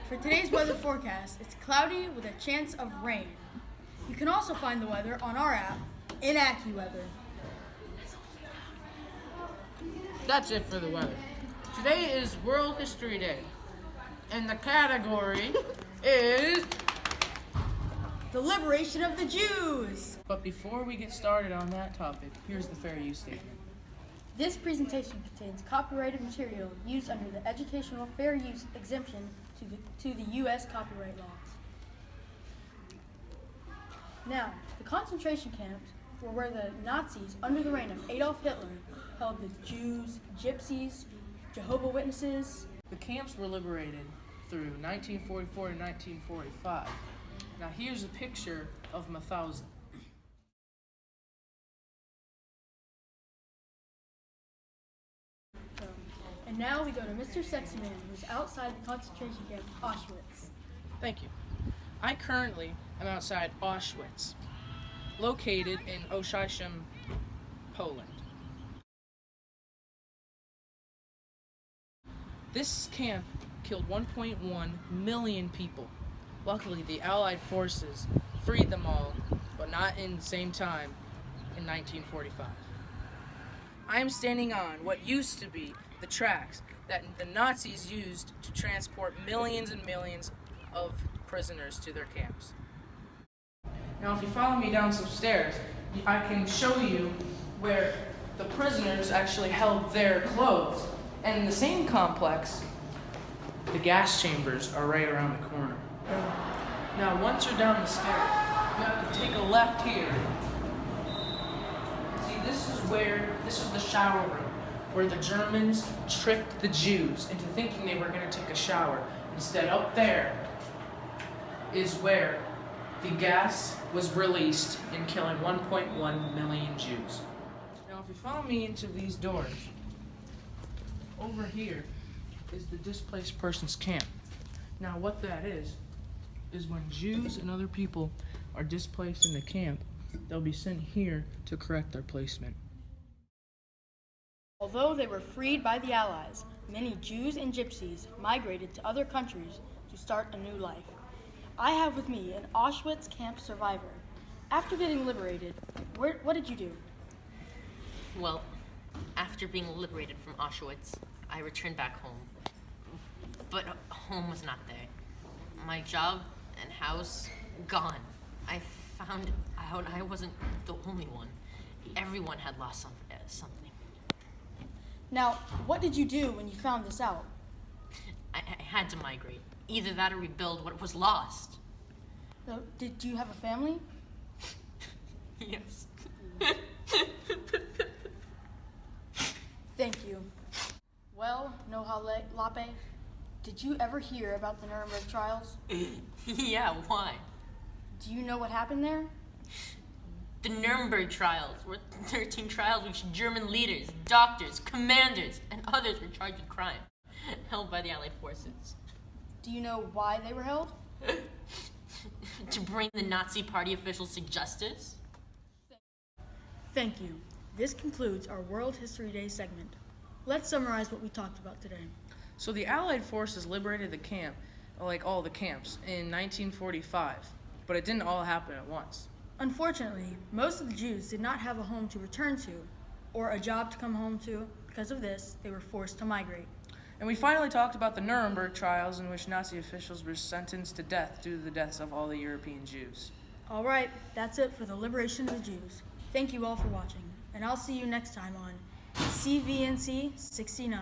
For today's weather forecast, it's cloudy with a chance of rain. You can also find the weather on our app, in AccuWeather. That's it for the weather. Today is World History Day, and the category is... The liberation of the Jews! But before we get started on that topic, here's the fair use statement. This presentation contains copyrighted material used under the Educational Fair Use exemption to the U.S. copyright law. Now, the concentration camps were where the Nazis, under the reign of Adolf Hitler, held the Jews, Gypsies, Jehovah's Witnesses. The camps were liberated through 1944 to 1945. Now here's a picture of Mauthausen. And now we go to Mr. Sexy Man, who's outside the concentration camp, Auschwitz. Thank you. I currently am outside Auschwitz, located in Oświęcim, Poland. This camp killed 1.1 million people. Luckily, the Allied forces freed them all, but not in the same time in 1945. I am standing on what used to be the tracks that the Nazis used to transport millions and millions of prisoners to their camps. Now, if you follow me down some stairs, I can show you where the prisoners actually held their clothes. And in the same complex, the gas chambers are right around the corner. Now, once you're down the stairs, you have to take a left here. See, this is the shower room, where the Germans tricked the Jews into thinking they were going to take a shower. Instead, up there is where the gas was released in killing 1.1 million Jews. Now, if you follow me into these doors, over here is the displaced persons camp. Now, what that is when Jews and other people are displaced in the camp, they'll be sent here to correct their placement. Although they were freed by the Allies, many Jews and Gypsies migrated to other countries to start a new life. I have with me an Auschwitz camp survivor. After getting liberated, what did you do? Well, after being liberated from Auschwitz, I returned back home. But home was not there. My job and house, gone. I found out I wasn't the only one. Everyone had lost something. Now, what did you do when you found this out? I had to migrate. Either that or rebuild what was lost. So, did you have a family? Yes. Thank you. Well, Noha Lape, did you ever hear about the Nuremberg trials? Yeah, why? Do you know what happened there? The Nuremberg trials were 13 trials in which German leaders, doctors, commanders, and others were charged with crime, held by the Allied forces. Do you know why they were held? To bring the Nazi Party officials to justice? Thank you. This concludes our World History Day segment. Let's summarize what we talked about today. So the Allied forces liberated the camp, like all the camps, in 1945, but it didn't all happen at once. Unfortunately, most of the Jews did not have a home to return to, or a job to come home to. Because of this, they were forced to migrate. And we finally talked about the Nuremberg trials in which Nazi officials were sentenced to death due to the deaths of all the European Jews. All right, that's it for the liberation of the Jews. Thank you all for watching, and I'll see you next time on CVNC 69.